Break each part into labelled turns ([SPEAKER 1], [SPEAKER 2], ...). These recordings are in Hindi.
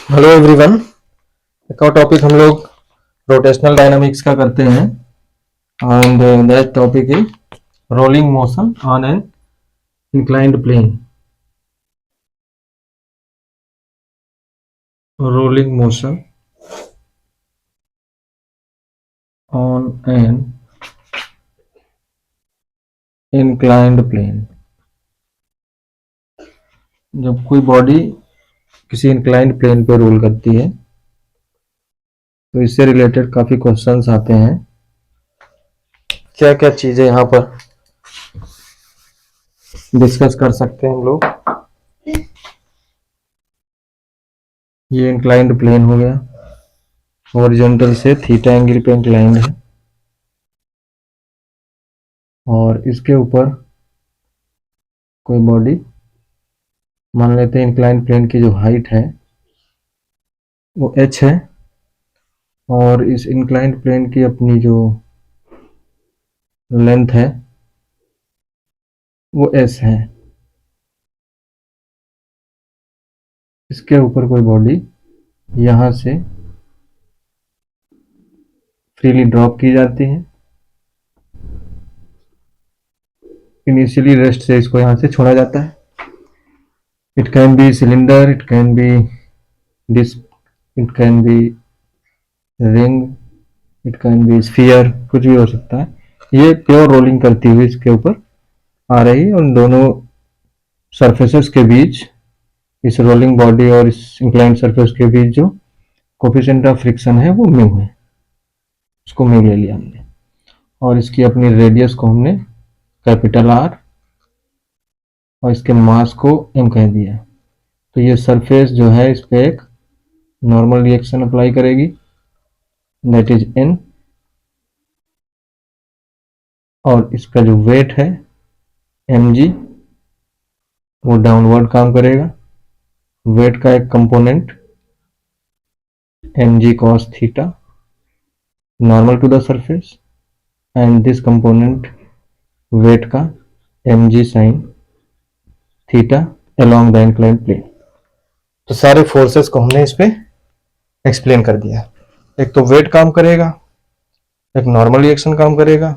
[SPEAKER 1] Hello everyone. एक और टॉपिक हम लोग रोटेशनल डायनामिक्स का करते हैं and that topic is rolling motion on an inclined plane. Rolling motion on an inclined plane. जब कोई बॉडी किसी इंक्लाइंड प्लेन पे रोल करती है तो इससे रिलेटेड काफ़ी क्वेश्चंस आते हैं। क्या क्या चीज़ें यहाँ पर डिस्कस कर सकते हैं हम लोग। ये इंक्लाइंड प्लेन हो गया, हॉरिजॉन्टल से थीटा एंगल पे इंक्लाइंड है और इसके ऊपर कोई बॉडी, मान लेते हैं इंक्लाइंड प्लेन की जो हाइट है वो h है और इस इंक्लाइंड प्लेन की अपनी जो लेंथ है वो s है। इसके ऊपर कोई बॉडी यहाँ से फ्रीली ड्रॉप की जाती है। इनिशियली रेस्ट से इसको यहाँ से छोड़ा जाता है। It can be cylinder, it can be disc, it can be ring, it can be sphere, कुछ भी हो सकता है। ये प्योर रोलिंग करती हुई इसके ऊपर आ रही है और दोनों सरफेसेस के बीच, इस रोलिंग बॉडी और इस इंक्लाइंड सरफेस के बीच जो कोफिशिएंट ऑफ फ्रिक्शन है वो म्यू है, उसको म्यू ले लिया हमने और इसकी अपनी रेडियस को हमने कैपिटल आर और इसके मास को एम कह दिया। तो ये सरफेस जो है इस पे एक नॉर्मल रिएक्शन अप्लाई करेगी, दैट इज एन, और इसका जो वेट है एम जी वो डाउनवर्ड काम करेगा। वेट का एक component M G cos theta normal to the surface and this component weight का M ji sine theta along the inclined plane. तो सारे फोर्सेस को हमने इस पे एक्सप्लेन कर दिया। एक तो वेट काम करेगा, एक नॉर्मल रिएक्शन काम करेगा,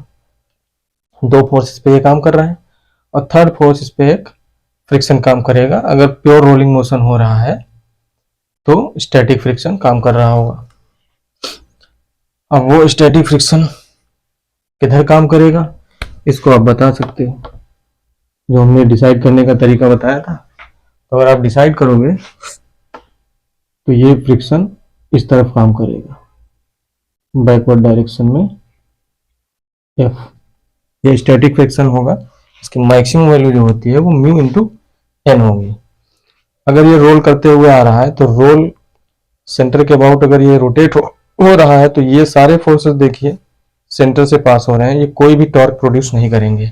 [SPEAKER 1] दो फोर्सेस पे ये काम कर रहा है, और थर्ड फोर्स इस पे एक फ्रिक्शन काम करेगा। अगर प्योर रोलिंग मोशन हो रहा है तो स्टैटिक फ्रिक्शन काम कर रहा होगा। अब वो स्टैटिक फ्रिक्शन किधर काम करेगा इसको आप बता सकते हो, जो हमने डिसाइड करने का तरीका बताया था। तो अगर आप डिसाइड करोगे तो ये फ्रिक्शन इस तरफ काम करेगा, बैकवर्ड डायरेक्शन में एफ। ये स्टैटिक फ्रिक्शन होगा, इसकी मैक्सिमम वैल्यू जो होती है वो म्यू इंटू एन होगी। अगर ये रोल करते हुए आ रहा है तो रोल सेंटर के अबाउट अगर ये रोटेट हो रहा है तो ये सारे फोर्सेस देखिए सेंटर से पास हो रहे हैं, ये कोई भी टॉर्क प्रोड्यूस नहीं करेंगे।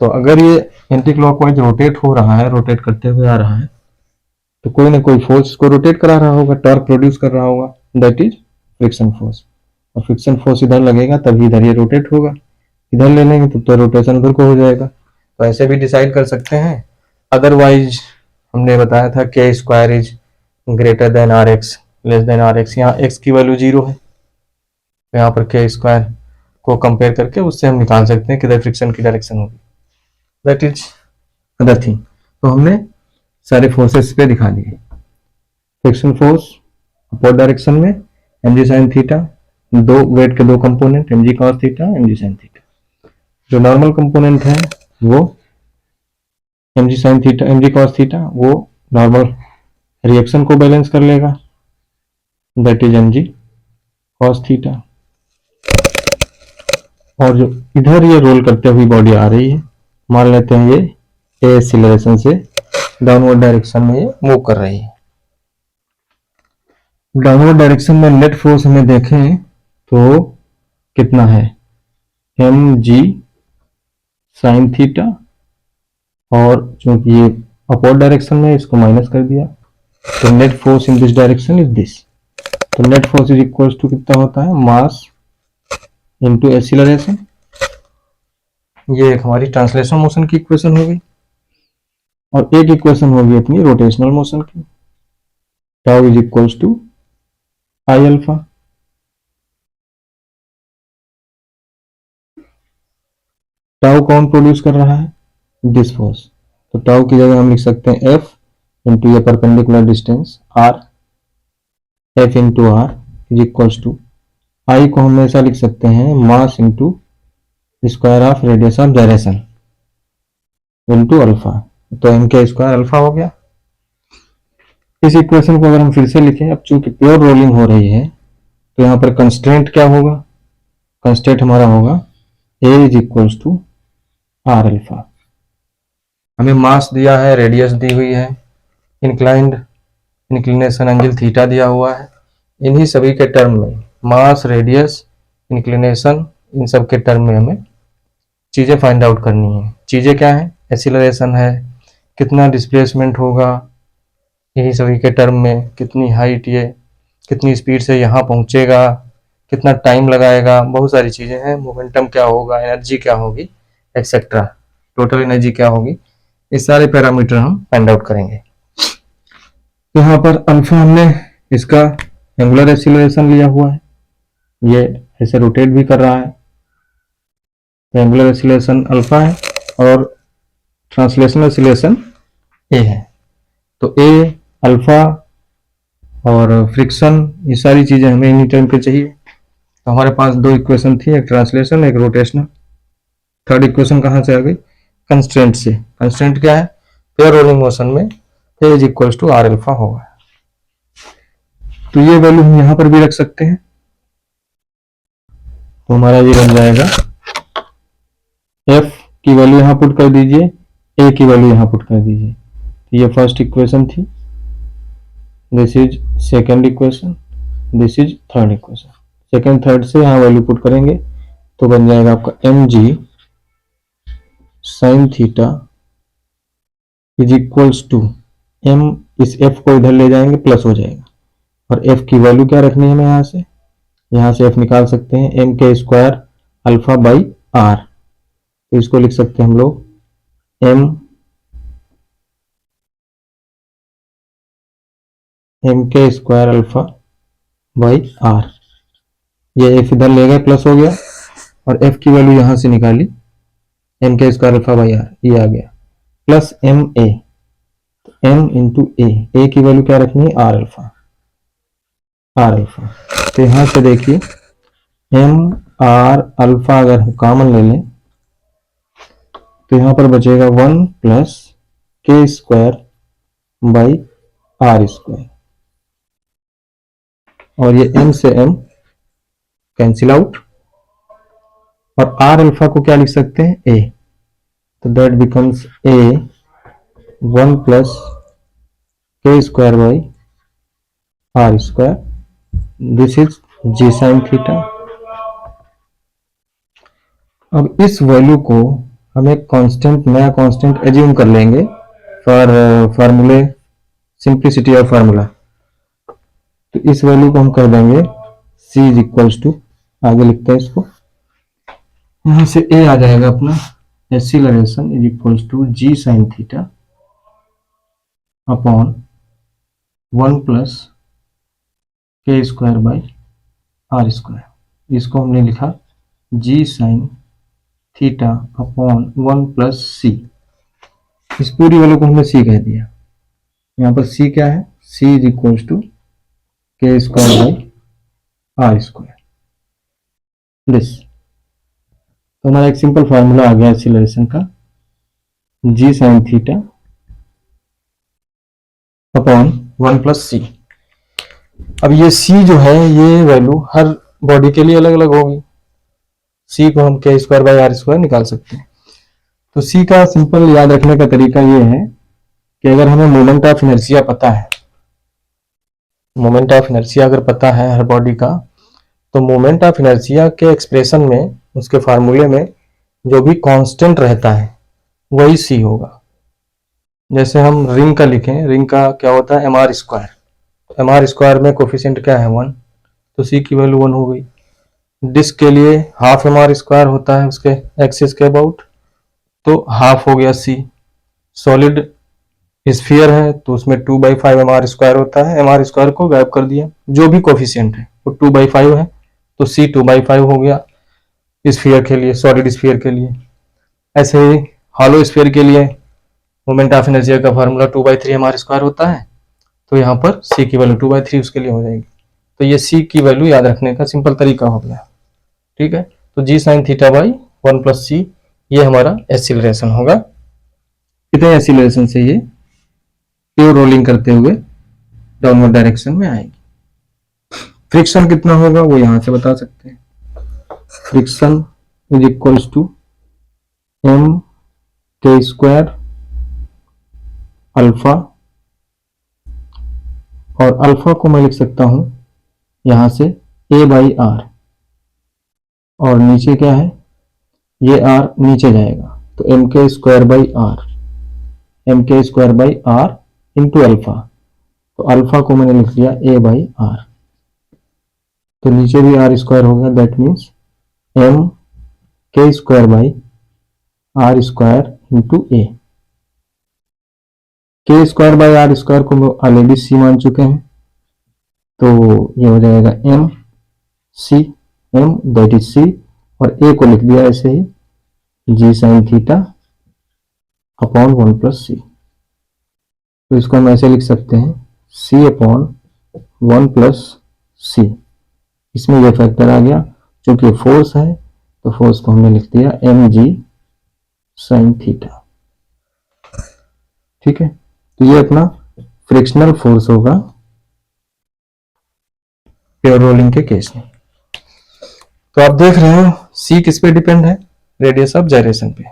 [SPEAKER 1] तो अगर ये एंटी क्लॉकवाइज रोटेट हो रहा है, रोटेट करते हुए आ रहा है, तो कोई ना कोई फोर्स को रोटेट करा रहा होगा, टॉर्क प्रोड्यूस कर रहा होगा, दैट इज फ्रिक्शन फोर्स। और फ्रिक्शन फोर्स इधर लगेगा तभी इधर ये रोटेट होगा, इधर ले लेंगे तो रोटेशन उधर को हो जाएगा। तो ऐसे भी डिसाइड कर सकते हैं। अदरवाइज हमने बताया था के square is greater than r x less than r x. यहाँ एक्स की वैल्यू 0 है, यहाँ पर के स्क्वायर को कंपेयर करके उससे हम निकाल सकते हैं किधर फ्रिक्शन की डायरेक्शन होगी, दैट इज अदर थिंग। तो हमने सारे फोर्सेस पे दिखा दिए। फ्रिक्शन फोर्स अपवर्ड डायरेक्शन में एम जी साइन थीटा, दो वेट के दो component M G cos theta m जी साइन थीटा। जो नॉर्मल कंपोनेंट है वो एम जी साइन थीटा एम जी कॉस थीटा, वो नॉर्मल रिएक्शन को बैलेंस कर लेगा, that is m ji cos theta. और जो इधर ये रोल करते हुए बॉडी आ रही है, मान लेते हैं ये ए एक्सीलरेशन से डाउनवर्ड डायरेक्शन में ये मूव कर रही है। डाउनवर्ड डायरेक्शन में नेट फोर्स हमें देखें तो कितना है, एम जी साइन थीटा, और चूंकि ये अपवर्ड डायरेक्शन में इसको माइनस कर दिया तो net force in this direction is this. तो net force is equal to कितना होता है, मास इनटू एक्सीलरेशन। ये एक हमारी ट्रांसलेशन मोशन की इक्वेशन होगी और एक इक्वेशन होगी अपनी रोटेशनल मोशन की। Tau is equals to I alpha. Tau कौन प्रोड्यूस कर रहा है? This force. तो टाउ की जगह हम लिख सकते हैं एफ इंटू ये perpendicular distance R, F into R is equals to I को हम ऐसा लिख सकते हैं mass into square of radius of direction into alpha. तो एम के स्क्वायर अल्फा हो गया। इस इक्वेशन को अगर हम फिर से लिखें, अब चूंकि प्योर रोलिंग हो रही है तो यहाँ पर कंस्ट्रेंट क्या होगा? कंस्ट्रेंट हमारा होगा A is equals to R alpha. हमें मास दिया है, रेडियस दी हुई है, इंक्लिनेशन एंगल थीटा दिया हुआ है। इन्हीं सभी के टर्म में मास, रेडियस, इंक्लिनेशन, इन सब के टर्म में हमें चीजें फाइंड आउट करनी है। चीजें क्या है? एक्सीलरेशन है, कितना डिस्प्लेसमेंट होगा, यही सभी के टर्म में कितनी हाइट, ये कितनी स्पीड से यहाँ पहुंचेगा, कितना टाइम लगाएगा, बहुत सारी चीजें हैं। मोमेंटम क्या होगा, एनर्जी क्या होगी, एक्सेट्रा, टोटल एनर्जी क्या होगी, ये सारे पैरामीटर हम फाइंड आउट करेंगे। तो यहाँ पर अल्फा हमने इसका एंगुलर एक्सीलरेशन लिया हुआ है, ये ऐसे रोटेट भी कर रहा है, तो एंगुलर एक्सीलरेशन अल्फा है और ट्रांसलेशनल एक्सीलरेशन ए है। तो ए, अल्फा और फ्रिक्शन, ये सारी चीजें हमें इन्हीं टर्म पे चाहिए। तो हमारे पास दो इक्वेशन थी, एक ट्रांसलेशन, एक रोटेशनल। थर्ड इक्वेशन कहाँ से आ गई? कंस्ट्रेंट से। कंस्ट्रेंट क्या है? पेयर रोलिंग मोशन में A is equals to R alpha होगा। तो ये वैल्यू हम यहाँ पर भी रख सकते हैं, तो हमारा ये बन जाएगा एफ की वैल्यू यहाँ पुट कर दीजिए, ए की वैल्यू यहाँ पुट कर दीजिए। तो ये फर्स्ट इक्वेशन थी, this is second equation, this is third equation. Second third से यहाँ वैल्यू पुट करेंगे तो बन जाएगा आपका m ji sine theta is equals to m, इस एफ को इधर ले जाएंगे प्लस हो जाएगा, और एफ की वैल्यू क्या रखनी है हमें यहाँ से एफ निकाल सकते हैं एम के स्क्वायर अल्फा बाई आर। तो इसको लिख सकते हैं हम लोग एम के स्क्वायर अल्फा बाई आर। ये एफ इधर ले गए, प्लस हो गया, और एफ की वैल्यू यहां से निकाली एम के स्क्वायर अल्फा बाई आर, ये आ गया, plus M A, M into A की वैल्यू क्या रखनी है? R alpha, R alpha. तो यहां से देखिए एम आर अल्फा अगर हम कॉमन ले लें तो यहां पर बचेगा 1 plus k square by r square, और ये एम से एम कैंसिल आउट, और आर अल्फा को क्या लिख सकते हैं? ए। तो that becomes a 1 plus k square by r square, this is g sine theta. अब इस वैल्यू को हम एक कांस्टेंट, नया कांस्टेंट एज्यूम कर लेंगे फॉर फार्मूले सिंप्लिसिटी ऑफ फार्मूला। तो इस वैल्यू को हम कर देंगे c इज इक्वल्स टू, आगे लिखते हैं इसको, यहां से a आ जाएगा अपना acceleration is equals to g sine theta upon 1 plus k square by r square. इसको हमने लिखा g sine theta upon 1 plus c. इस पूरी वैल्यू को हमने c कह दिया। यहाँ पर c क्या है? c is equals to k square by r square, this. तो हमारा एक सिंपल फार्मूला आ गया एक्सीलरेशन का, g sine theta upon 1 plus c. अब ये c जो है, ये वैल्यू हर बॉडी के लिए अलग अलग होगी। c को हम के स्क्वायर बाई आर स्क्वायर निकाल सकते हैं। तो c का सिंपल याद रखने का तरीका ये है कि अगर हमें मोमेंट ऑफ इनर्शिया पता है, मोमेंट ऑफ इनर्शिया अगर पता है हर बॉडी का, तो मोमेंट ऑफ इनर्शिया के एक्सप्रेशन में, उसके फार्मूले में जो भी कांस्टेंट रहता है वही c होगा। जैसे हम रिंग का लिखें, रिंग का क्या होता है? M r square. M r square में कोफिशिएंट क्या है? 1, तो c की वैल्यू 1 हो गई। डिस्क के लिए हाफ एम आर स्क्वायर होता है उसके एक्सिस के अबाउट, तो हाफ हो गया c। सॉलिड स्फीयर है तो उसमें 2/5 mr² होता है, mr² को गायब कर दिया, जो भी कोफिशिएंट है वो 2/5 है, तो c 2/5 हो गया स्फीयर के लिए, सॉलिड स्फीयर के लिए। ऐसे ही हॉलो स्फीयर के लिए मोमेंट ऑफ इनर्शिया का फार्मूला 2/3 mr² होता है, तो यहाँ पर c की वैल्यू 2/3 उसके लिए हो जाएगी। तो ये c की वैल्यू याद रखने का सिंपल तरीका हो गया। ठीक है, तो g sin theta by 1 + c ये हमारा एक्सीलरेशन होगा। कितने एक्सीलरेशन से ये प्योर रोलिंग करते हुए डाउनवर्ड डायरेक्शन में आएगी। फ्रिक्शन कितना होगा वो यहां से बता सकते हैं। Friction is equals to m² alpha, और अल्फा को मैं लिख सकता हूं यहां से a/r, और नीचे क्या है, ये r नीचे जाएगा तो mk² r इंटू अल्फा, तो अल्फा को मैंने लिख दिया a/r, तो नीचे भी r² हो गया, that means mk² r² into a। k² को हम ऑलरेडी c मान चुके हैं, तो ये हो जाएगा m दैट इज c, और a को लिख दिया ऐसे ही g sin theta upon 1 + c, तो इसको हम ऐसे लिख सकते हैं c अपॉन 1 + c। इसमें यह फैक्टर आ गया, चूंकि फोर्स है तो फोर्स को हमने लिख दिया mg sin थीटा। ठीक है, तो ये अपना फ्रिक्शनल फोर्स होगा प्योर रोलिंग के केस में। तो आप देख रहे हो c किस पे डिपेंड है, रेडियस ऑफ जायरेशन पे।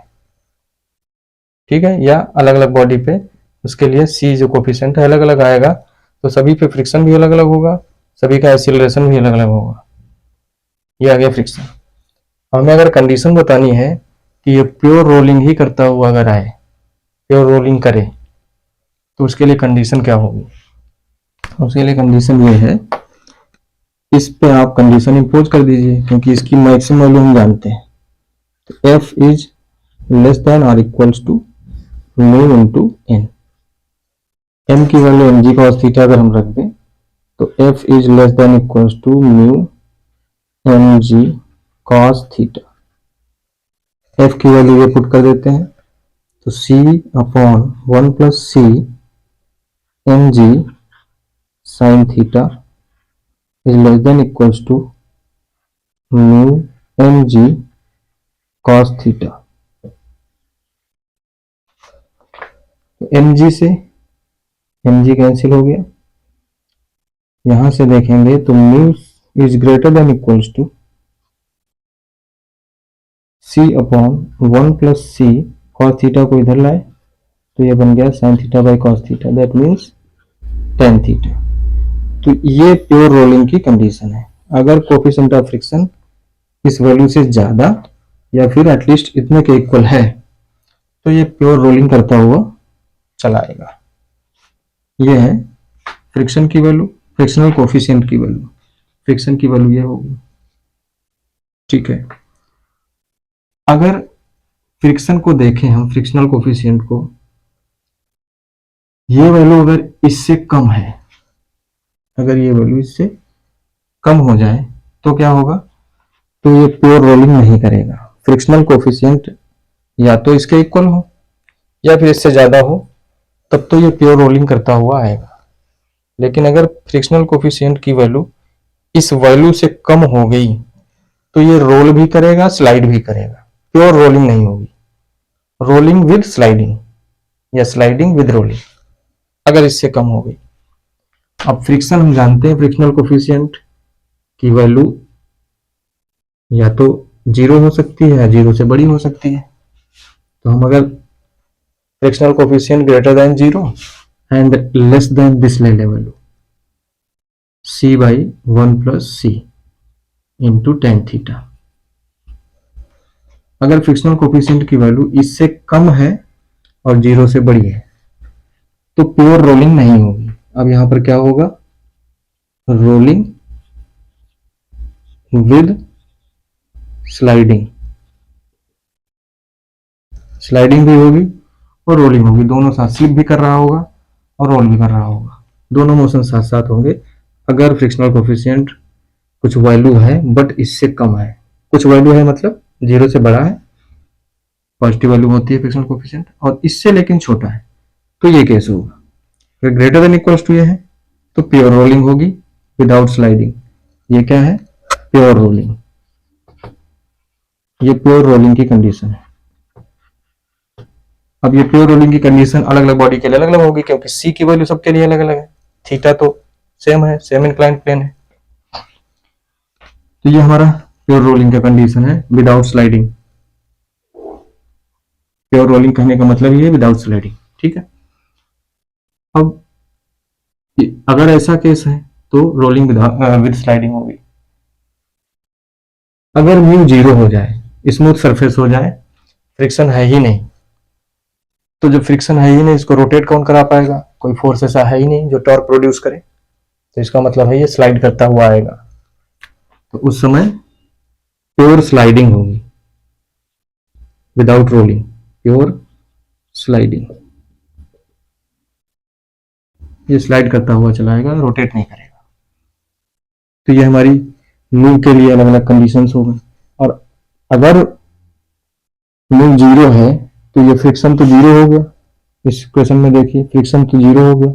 [SPEAKER 1] ठीक है, या अलग अलग बॉडी पे उसके लिए c जो कोफिशिएंट है अलग अलग आएगा, तो सभी पे फ्रिक्शन भी अलग अलग होगा, सभी का एक्सीलरेशन भी अलग अलग होगा। ये आ गया फ्रिक्शन। हमें अगर कंडीशन बतानी है कि ये प्योर रोलिंग ही करता हुआ अगर आए, प्योर रोलिंग करे, तो उसके लिए कंडीशन क्या होगी। उसके लिए कंडीशन ये है, इस पे आप कंडीशन इंपोज कर दीजिए, क्योंकि इसकी मैक्सिमम वैल्यू हम जानते हैं, तो f इज लेस देन और equals to mu into n। m की वैल्यू mg cos थीटा अगर हम रख दें तो f is less than equals to mu mg cos theta. f की वैल्यू ये पुट कर देते हैं, तो c upon 1 + c mg sin theta is less than equals to mu mg cos theta. mg से mg कैंसिल हो गया, यहां से देखेंगे तो mu is greater than equals to c upon 1 + c cos theta को इधर लाए तो ये बन गया sin theta by cos theta, that means tan theta. तो ये प्योर रोलिंग की कंडीशन है। अगर कोफिशिएंट ऑफ फ्रिक्शन इस वैल्यू से ज्यादा या फिर एटलीस्ट इतने के इक्वल है तो ये प्योर रोलिंग करता हुआ चला आएगा। ये है फ्रिक्शन की वैल्यू, फ्रिक्शनल कोफिशिएंट की वैल्यू, फ्रिक्शन की वैल्यू ये होगी। ठीक है, अगर फ्रिक्शन को देखें हम, फ्रिक्शनल कोफिशिएंट को, ये वैल्यू अगर इससे कम है, अगर ये वैल्यू इससे कम हो जाए तो क्या होगा, तो ये प्योर रोलिंग नहीं करेगा। फ्रिक्शनल कोफिशिएंट या तो इसके इक्वल हो या फिर इससे ज्यादा हो, तब तो ये प्योर रोलिंग करता हुआ आएगा। लेकिन अगर फ्रिक्शनल कोफिशिएंट की वैल्यू इस वैल्यू से कम हो गई तो ये रोल भी करेगा, स्लाइड भी करेगा, प्योर रोलिंग नहीं होगी। रोलिंग विद स्लाइडिंग या स्लाइडिंग विद रोलिंग अगर इससे कम हो गई। अब फ्रिक्शन हम जानते हैं, फ्रिक्शनल कोफिशिएंट की वैल्यू या तो 0 हो सकती है या 0 से बड़ी हो सकती है। तो हम अगर frictional coefficient greater than 0 and less than this ले value c by 1 + c into tan theta. अगर फ्रिक्शनल कोफिशिएंट की वैल्यू इससे कम है और 0 से बड़ी है तो प्योर रोलिंग नहीं होगी। अब यहां पर क्या होगा, रोलिंग विद स्लाइडिंग, स्लाइडिंग भी होगी और रोलिंग होगी, दोनों साथ स्लिप भी कर रहा होगा और रोल भी कर रहा होगा, दोनों मोशन साथ साथ होंगे अगर फ्रिक्शनल कोफिशिएंट कुछ वैल्यू है बट इससे कम है। कुछ वैल्यू है मतलब 0 से बड़ा है, पॉजिटिव वैल्यू होती है फ्रिक्शनल कोफिशिएंट, और इससे लेकिन छोटा है, तो ये केस होगा। अगर ग्रेटर देन इक्वल्स टू ये है तो प्योर रोलिंग होगी विदाउट स्लाइडिंग। ये क्या है? Pure rolling. ये प्योर रोलिंग की कंडीशन है। अब ये प्योर रोलिंग की कंडीशन अलग अलग बॉडी के लिए अलग अलग होगी, क्योंकि सी की वैल्यू सबके लिए अलग अलग है, थीटा तो सेम है, सेम इंक्लाइंड प्लेन है। तो ये हमारा प्योर रोलिंग का कंडीशन है विदाउट स्लाइडिंग। प्योर रोलिंग कहने का मतलब ये है विदाउट स्लाइडिंग, ठीक है। अब अगर ऐसा केस है तो रोलिंग विद स्लाइडिंग होगी। अगर म्यू 0 हो जाए, स्मूथ सरफेस हो जाए, फ्रिक्शन है ही नहीं, तो जब फ्रिक्शन है ही नहीं इसको रोटेट कौन करा पाएगा? कोई फोर्स ऐसा है ही नहीं जो टॉर्क प्रोड्यूस करे, तो इसका मतलब है ये स्लाइड करता हुआ आएगा, तो उस समय प्योर स्लाइडिंग होगी विदाउट रोलिंग, प्योर स्लाइडिंग। ये स्लाइड करता हुआ चलाएगा, रोटेट नहीं करेगा। तो ये हमारी मूव के लिए अलग अलग कंडीशंस हो गई। और अगर मूव 0 है तो ये फ्रिक्शन तो 0 हो गया, इस क्वेश्चन में देखिए फ्रिक्शन तो 0 हो गया,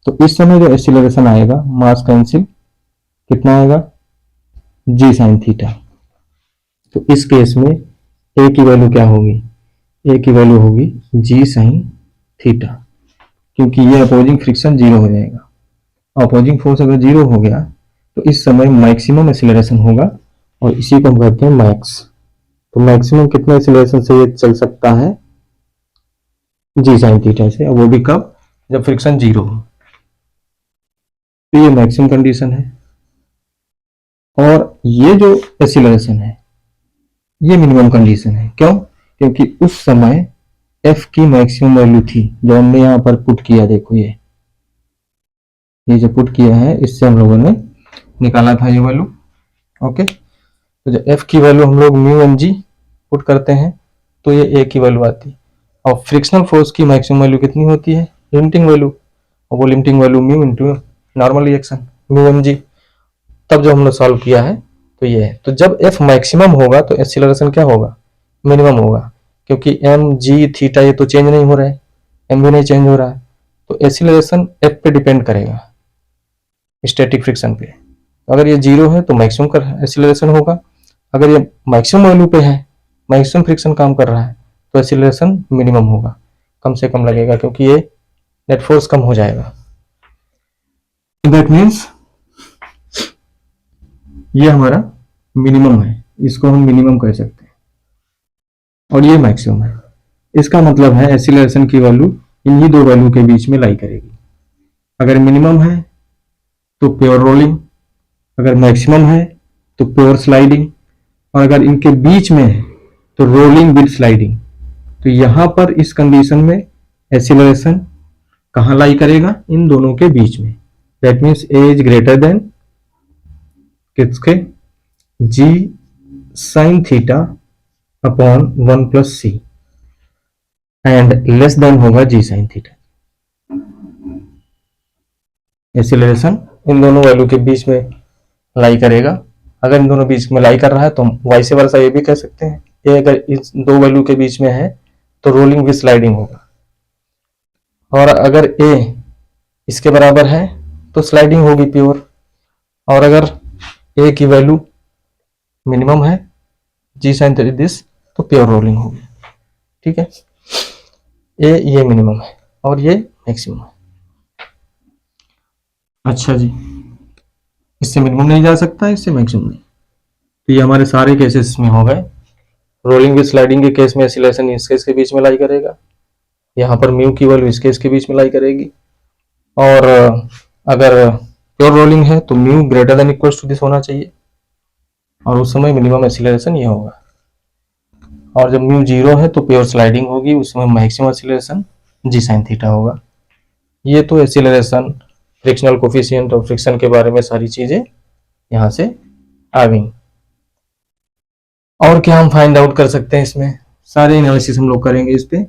[SPEAKER 1] तो इस समय जो एक्सीलरेशन आएगा मास कैंसिल कितना आएगा? जी साइन थीटा। तो इस केस में ए की वैल्यू क्या होगी? ए की वैल्यू होगी जी साइन थीटा, क्योंकि ये अपोजिंग फ्रिक्शन 0 हो जाएगा। अपोजिंग फोर्स अगर 0 हो गया तो इस समय मैक्सिमम एक्सीलरेशन होगा, और इसी को हम कहते हैं मैक्स। तो मैक्सिमम कितने एक्सीलरेशन से ये चल सकता है? जी साइन थीटा से, और वो भी कब? जब फ्रिक्शन 0 हो। तो ये मैक्सिमम कंडीशन है। और ये जो एक्सीलरेशन है ये मिनिमम कंडीशन है। क्यों? क्योंकि उस समय एफ की मैक्सिमम वैल्यू थी जो हमने यहां पर पुट किया। देखो ये जो पुट किया है इससे हम लोगों ने निकाला था ये वैल्यू। ओके, तो जो एफ की वैल्यू हम लोग म्यू एम जी पुट करते हैं तो ये ए की वैल्यू आती है। और फ्रिक्शनल फोर्स की मैक्सिमम वैल्यू कितनी होती है? लिमिटिंग वैल्यू, और वो limiting value mu into normal reaction mu M G. तब जो हमने सॉल्व किया है तो ये है। तो जब एफ मैक्सिमम होगा तो एक्सीलरेशन क्या होगा? मिनिमम होगा, क्योंकि एम जी थीटा ये तो चेंज नहीं हो रहा है, एम भी नहीं चेंज हो रहा है, तो एक्सीलरेशन एफ पे डिपेंड करेगा, स्टैटिक फ्रिक्शन पे। अगर ये 0 है तो मैक्सिमम का एक्सीलरेशन होगा, अगर ये मैक्सिमम वैल्यू पे है, मैक्सिमम फ्रिक्शन काम कर रहा है, तो एक्सीलरेशन मिनिमम होगा, कम से कम लगेगा, क्योंकि ये नेट फोर्स कम हो जाएगा। दैट मीन्स ये हमारा मिनिमम है, इसको हम मिनिमम कह सकते हैं, और ये मैक्सिमम है। इसका मतलब है एक्सीलरेशन की वैल्यू इन्हीं दो वैल्यू के बीच में लाई करेगी। अगर मिनिमम है तो प्योर रोलिंग, अगर मैक्सिमम है तो प्योर स्लाइडिंग, और अगर इनके बीच में है तो रोलिंग विद स्लाइडिंग। तो यहां पर इस कंडीशन में एक्सीलरेशन कहां लाई करेगा? इन दोनों के बीच में। That means A is greater than किसके? G sine theta upon 1 plus C, and less than होगा जी साइन थीटा। एक्सीलरेशन इन दोनों वैल्यू के बीच में लाई करेगा। अगर इन दोनों बीच में लाई कर रहा है तो वाइस वर्सा ये भी कह सकते हैं, ये अगर इस दो वैल्यू के बीच में है तो रोलिंग विद स्लाइडिंग होगा, और अगर ए इसके बराबर है तो स्लाइडिंग होगी प्योर, और अगर ए की वैल्यू मिनिमम है जी साइन दिस तो प्योर रोलिंग होगी। ठीक है, ये मिनिमम है और ये मैक्सिमम है। अच्छा जी, इससे मिनिमम नहीं जा सकता, इससे मैक्सिमम नहीं। तो ये हमारे सारे केसेस में हो गए। रोलिंग विद स्लाइडिंग के केस में एक्सीलरेशन इस केस के बीच में लाई करेगा, यहाँ पर म्यू की वैल्यू इस केस के बीच में लाई करेगी, और अगर प्योर रोलिंग है तो mu greater than equals to this होना चाहिए, और उस समय मिनिमम एक्सीलरेशन ये होगा। और जब म्यू 0 है तो प्योर स्लाइडिंग होगी, उस समय मैक्सिमम एक्सीलरेशन जी साइन थीटा होगा। ये तो एक्सीलरेशन, फ्रिक्शनल कोफिशिएंट और फ्रिक्शन के बारे में सारी चीजें यहाँ से आ गई। और क्या हम फाइंड आउट कर सकते हैं? इसमें सारे एनालिसिस हम लोग करेंगे इस पे।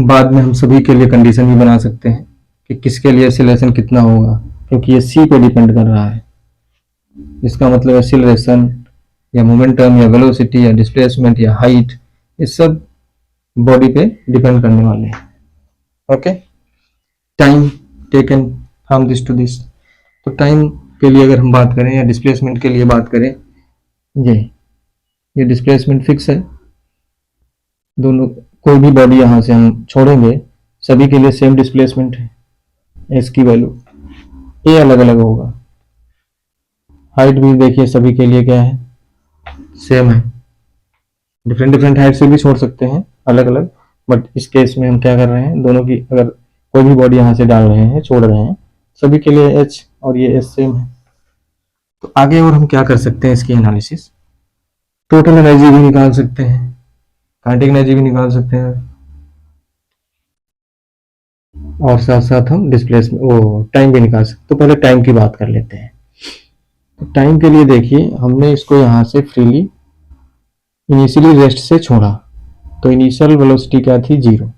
[SPEAKER 1] बाद में हम सभी के लिए कंडीशन भी बना सकते हैं कि किसके लिए एक्सीलरेशन कितना होगा, क्योंकि ये सी पे डिपेंड कर रहा है। इसका मतलब एक्सीलरेशन या मोमेंटम या वेलोसिटी या डिस्प्लेसमेंट या हाइट, ये सब बॉडी पे डिपेंड करने वाले हैं। Okay, time taken from this to this. तो टाइम के लिए अगर हम बात करें या डिस्प्लेसमेंट के लिए बात करें, ये डिस्प्लेसमेंट फिक्स है। दोनों कोई भी बॉडी यहाँ से हम छोड़ेंगे, सभी के लिए सेम डिस्प्लेसमेंट है। एस की वैल्यू ए अलग अलग होगा। हाइट भी देखिए सभी के लिए क्या है, सेम है। डिफरेंट डिफरेंट हाइट से भी छोड़ सकते हैं अलग अलग, बट इस केस में हम क्या कर रहे हैं, दोनों की अगर कोई भी बॉडी यहाँ से डाल रहे हैं, छोड़ रहे हैं, सभी के लिए एच और ये एस सेम है। तो आगे और हम क्या कर सकते हैं इसकी एनालिसिस, टोटल एनर्जी भी निकाल सकते हैं, काइनेटिक एनर्जी भी निकाल सकते हैं, और साथ साथ हम डिस्प्लेसमेंट टाइम भी निकाल सकते हैं। तो पहले टाइम की बात कर लेते हैं। तो टाइम के लिए देखिए, हमने इसको यहाँ से फ्रीली इनिशियली रेस्ट से छोड़ा, तो इनिशियल वेलोसिटी क्या थी, 0,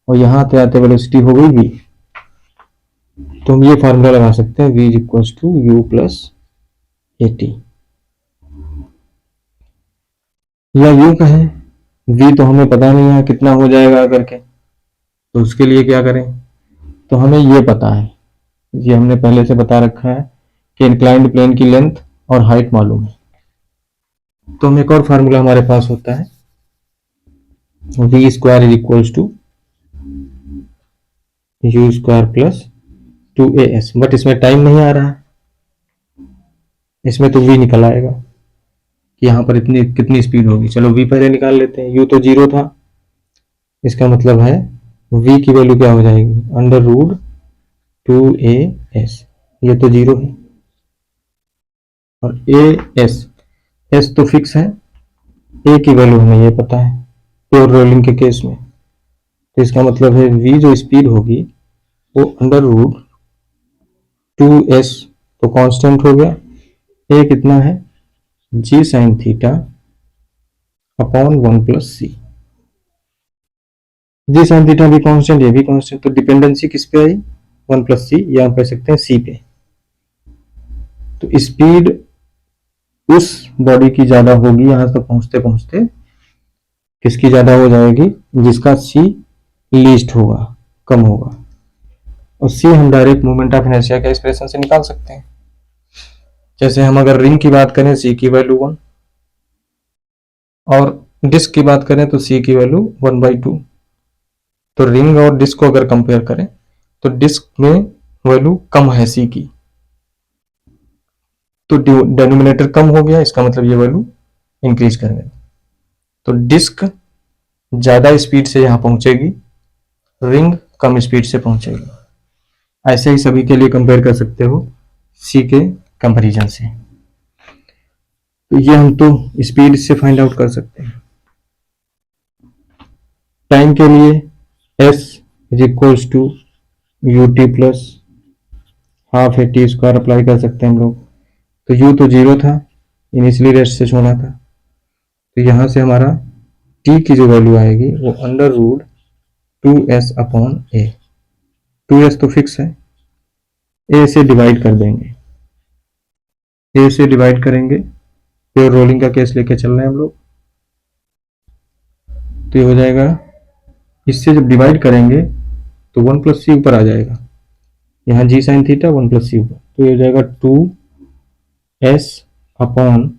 [SPEAKER 1] और यहाँ आते आते वेलोसिटी हो गई v। तो हम ये फार्मूला लगा सकते हैं, v equals to u plus a t, या यू कहें, v तो हमें पता नहीं है कितना हो जाएगा करके, तो उसके लिए क्या करें, तो हमें ये पता है, ये हमने पहले से बता रखा है कि इंक्लाइंड प्लेन की लेंथ और हाइट मालूम है। तो हम एक और फार्मूला हमारे पास होता है, v square is equals to u square plus 2as, but इसमें टाइम नहीं आ रहा है, इसमें तो v निकल आएगा कि यहाँ पर इतनी कितनी स्पीड होगी। चलो v पहले निकाल लेते हैं, u तो 0 था, इसका मतलब है v की वैल्यू क्या हो जाएगी, अंडर रूट 2as, ये तो 0 है, और s तो फिक्स है, a की वैल्यू हमें ये पता है प्योर रोलिंग के केस में। तो इसका मतलब है v जो स्पीड होगी वो अंडर रूट 2s, तो कांस्टेंट हो गया, a कितना है, g sine theta upon 1 plus C. G sine theta भी कांस्टेंट, ये भी कांस्टेंट, तो डिपेंडेंसी किस पे आई, 1 प्लस सी, या हम कह सकते हैं सी पे। तो स्पीड उस बॉडी की ज्यादा होगी, यहां तक पहुंचते पहुंचते किसकी ज्यादा हो जाएगी, जिसका सी लीस्ट होगा, कम होगा, और सी हम डायरेक्ट मोमेंट ऑफ इनर्शिया के एक्सप्रेशन से निकाल सकते हैं। जैसे हम अगर रिंग की बात करें, सी की वैल्यू 1, और डिस्क की बात करें तो सी की वैल्यू 1/2। तो रिंग और डिस्क को अगर कंपेयर करें तो डिस्क में वैल्यू कम है सी की, तो डेनोमिनेटर कम हो गया, इसका मतलब ये वैल्यू इंक्रीज करेंगे। तो डिस्क ज्यादा स्पीड से यहां पहुंचेगी, रिंग कम स्पीड से पहुंचेगी। ऐसे ही सभी के लिए कंपेयर कर सकते हो सी के कंपैरिजन से। तो ये हम तो स्पीड से फाइंड आउट कर सकते हैं। टाइम के लिए s is equals to u t plus half a t square apply कर सकते हैं हम लोग। तो u तो 0 था, इनिशियली रेस्ट से छोड़ा था, तो यहां से हमारा t की जो वैल्यू आएगी वो अंडर रूट 2s अपॉन ए। 2s तो फिक्स है, a से डिवाइड कर देंगे, a से डिवाइड करेंगे, प्योर रोलिंग का केस लेके चल रहे हैं हम लोग, तो ये हो जाएगा, इससे जब डिवाइड करेंगे तो 1 प्लस सी ऊपर आ जाएगा, यहाँ जी साइन थीटा 1 प्लस सी ऊपर, तो ये हो जाएगा 2s अपॉन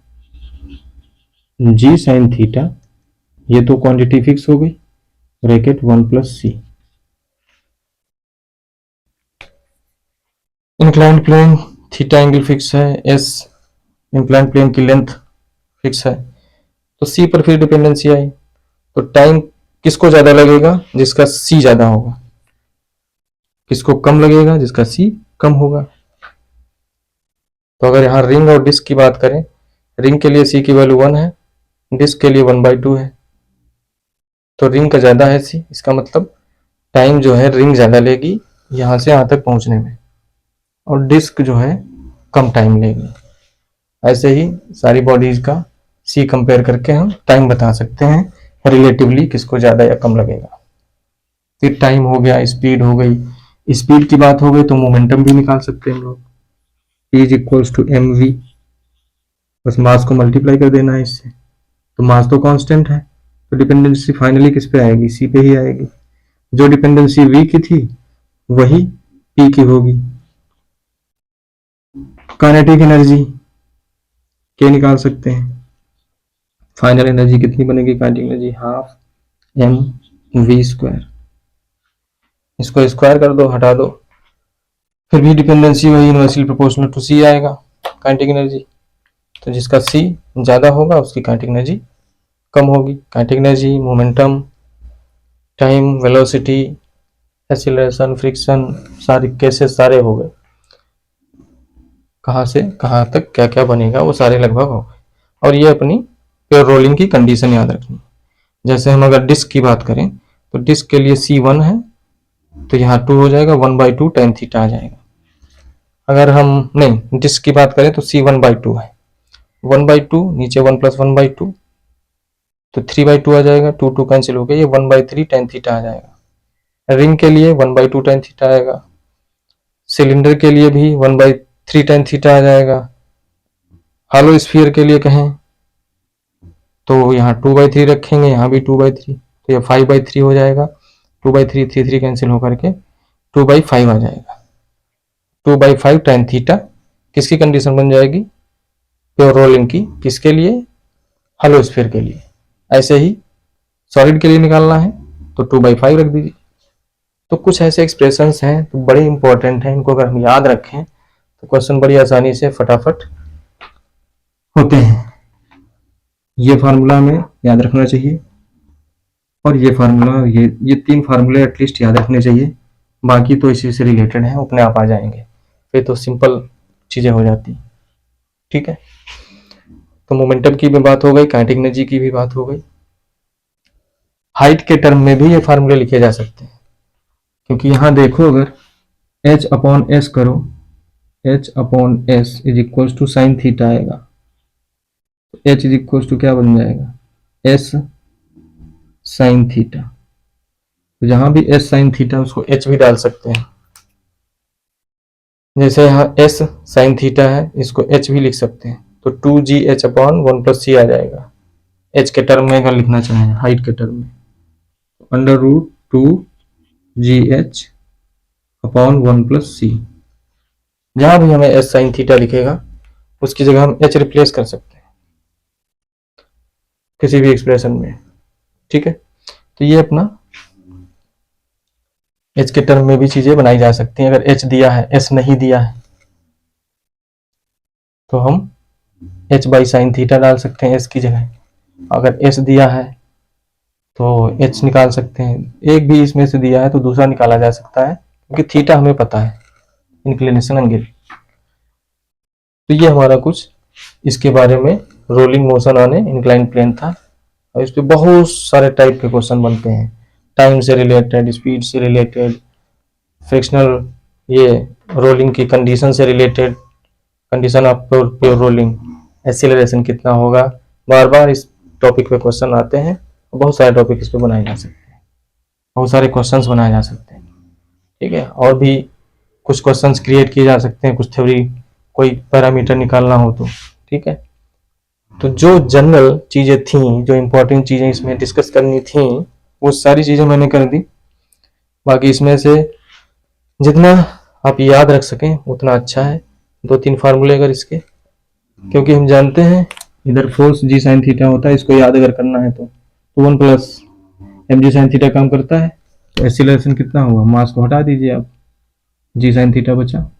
[SPEAKER 1] जी साइन थीटा, ये तो क्वांटिटी फिक्स हो गई, bracket 1 plus C. Inclined plane theta angle fix है, एस इंक्लाइंड प्लेन की लेंथ फिक्स है, तो सी पर फिर डिपेंडेंसी आई। तो टाइम किसको ज्यादा लगेगा, जिसका सी ज्यादा होगा, किसको कम लगेगा, जिसका सी कम होगा। तो अगर यहाँ रिंग और डिस्क की बात करें, रिंग के लिए सी की वैल्यू 1 है, डिस्क के लिए 1/2 है, तो रिंग का ज्यादा है सी, इसका मतलब टाइम जो है रिंग ज्यादा लेगी यहां से यहां तक पहुंचने में, और डिस्क जो है कम टाइम लेगी। ऐसे ही सारी बॉडीज का सी कंपेयर करके हम टाइम बता सकते हैं रिलेटिवली किसको ज्यादा या कम लगेगा। फिर टाइम हो गया, स्पीड हो गई। स्पीड की बात हो गई तो मोमेंटम भी निकाल सकते हैं हम लोग। E is equals to M V, बस मास को मल्टीप्लाई कर देना है इससे, तो मास तो कांस्टेंट है, तो डिपेंडेंसी फाइनली किस पे आएगी, सी पे ही आएगी। जो डिपेंडेंसी वी की थी वही पी की होगी। काइनेटिक एनर्जी के निकाल सकते हैं, फाइनल एनर्जी कितनी बनेगी kinetic energy, half M V square. इसको स्क्वायर कर दो, हटा दो, फिर भी डिपेंडेंसी वही इनवर्सली प्रोपोर्शनल टू सी आएगा काइनेटिक एनर्जी। तो जिसका सी ज़्यादा होगा उसकी काइनेटिक एनर्जी कम होगी। Kinetic energy, momentum, time, velocity, acceleration, friction, सारे केसेस सारे हो गए। कहाँ से कहाँ तक क्या क्या बनेगा वो सारे लगभग हो गए। और ये अपनी प्योर रोलिंग की कंडीशन याद रखनी। जैसे हम अगर डिस्क की बात करें तो डिस्क के लिए C1 है, तो यहाँ 2 हो जाएगा, 1/2 tan थीटा आ जाएगा। अगर हम नहीं डिस्क की बात करें तो C1/2 है, 1/2 नीचे 1 + 1/2 तो 3/2 आ जाएगा, 2 2 कैंसिल हो गया, ये 1/3 tan थीटा आ जाएगा। रिंग के लिए 1/2 tan थीटा आएगा, सिलेंडर के लिए भी 1/3 tan थीटा आ जाएगा। हॉलो स्फीयर के लिए कहें तो यहाँ 2/3 रखेंगे, यहाँ भी 2/3, तो ये 5/3 हो जाएगा। 2/3 3 कैंसिल होकर के 2/5 आ जाएगा। 2/5 tan थीटा किसकी कंडीशन बन जाएगी, प्योर रोलिंग की। किसके लिए, हॉलो स्फीयर के लिए। ऐसे ही सॉलिड के लिए निकालना है तो 2/5 रख दीजिए। तो कुछ ऐसे एक्सप्रेशंस हैं तो बड़े इंपॉर्टेंट हैं, इनको अगर हम याद रखें तो क्वेश्चन बड़ी आसानी से फटाफट होते हैं। ये फार्मूला हमें याद रखना चाहिए, और ये फार्मूला, ये 3 फार्मूले एटलीस्ट याद रखने चाहिए। बाकी तो इसी से रिलेटेड है, अपने आप आ जाएंगे, फिर तो सिंपल चीजें हो जाती। ठीक है, तो मोमेंटम की भी बात हो गई, काइनेटिक एनर्जी की भी बात हो गई। हाइट के टर्म में भी ये फार्मूले लिखे जा सकते हैं, क्योंकि यहाँ देखो अगर H/S करो, H/S is equals to sine theta आएगा, H इज इक्वल्स टू क्या बन जाएगा, S साइन थीटा। तो जहां भी S साइन थीटा उसको H भी डाल सकते हैं। जैसे यहाँ S साइन थीटा है, इसको H भी लिख सकते हैं, तो 2GH/1 + C आ जाएगा। H के टर्म में अगर लिखना चाहें, हाइट के टर्म में, √2GH/1 + C। जहां भी हमें S साइन थीटा लिखेगा उसकी जगह हम H रिप्लेस कर सकते हैं किसी भी एक्सप्रेशन में। ठीक है, तो ये अपना H के टर्म में भी चीजें बनाई जा सकती हैं। अगर H दिया है, S नहीं दिया है, तो हम H/sin थीटा डाल सकते हैं S की जगह। अगर S दिया है तो H निकाल सकते हैं, एक भी इसमें से दिया है तो दूसरा निकाला जा सकता है, क्योंकि थीटा हमें पता है, इंक्लिनेशन एंगल। तो ये हमारा कुछ इसके बारे में rolling motion on a incline plane था, और इस पे बहुत सारे टाइप के क्वेश्चन बनते हैं, टाइम से रिलेटेड, स्पीड से रिलेटेड, फ्रिक्शनल, ये रोलिंग की कंडीशन से related, condition of pure rolling, acceleration कितना होगा, बार बार इस टॉपिक पे क्वेश्चन आते हैं। बहुत सारे टॉपिक इस पे बनाए जा सकते हैं, बहुत सारे क्वेश्चंस बनाए जा सकते हैं। ठीक है, और भी कुछ क्वेश्चंस क्रिएट किए जा सकते हैं, कुछ थ्योरी, कोई पैरामीटर निकालना हो तो। ठीक है, तो जो जनरल चीजें थी, जो इंपॉर्टेंट चीजें इसमें डिस्कस करनी थी, वो सारी चीजें मैंने कर दी। बाकी इसमें से जितना आप याद रख सकें उतना अच्छा है। 2-3 फार्मूले अगर इसके, क्योंकि हम जानते हैं इधर फोर्स G sin थीटा होता है, इसको याद अगर करना है तो 1 + mg sin थीटा काम करता है। तो एक्सीलरेशन कितना हुआ, मास को हटा दीजिए आप, G sin थीटा बचा,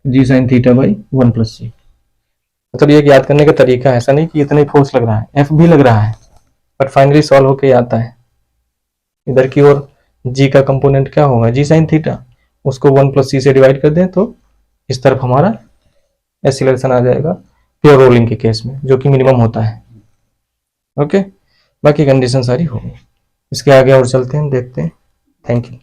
[SPEAKER 1] G sin थीटा/1 + c। मतलब ये याद करने का तरीका है, ऐसा नहीं कि इतना ही फोर्स लग रहा है, F भी लग रहा है, बट फाइनली सॉल्व होके आता है। इधर की ओर G का कंपोनेंट क्या होगा, G sin थीटा, उसको 1 + c से डिवाइड कर दें तो इस तरफ हमारा एक्सीलरेशन आ जाएगा, प्योर रोलिंग के केस में, जो कि मिनिमम होता है। ओके, बाकी कंडीशन सारी हो गई। इसके आगे और चलते हैं, देखते हैं। Thank you.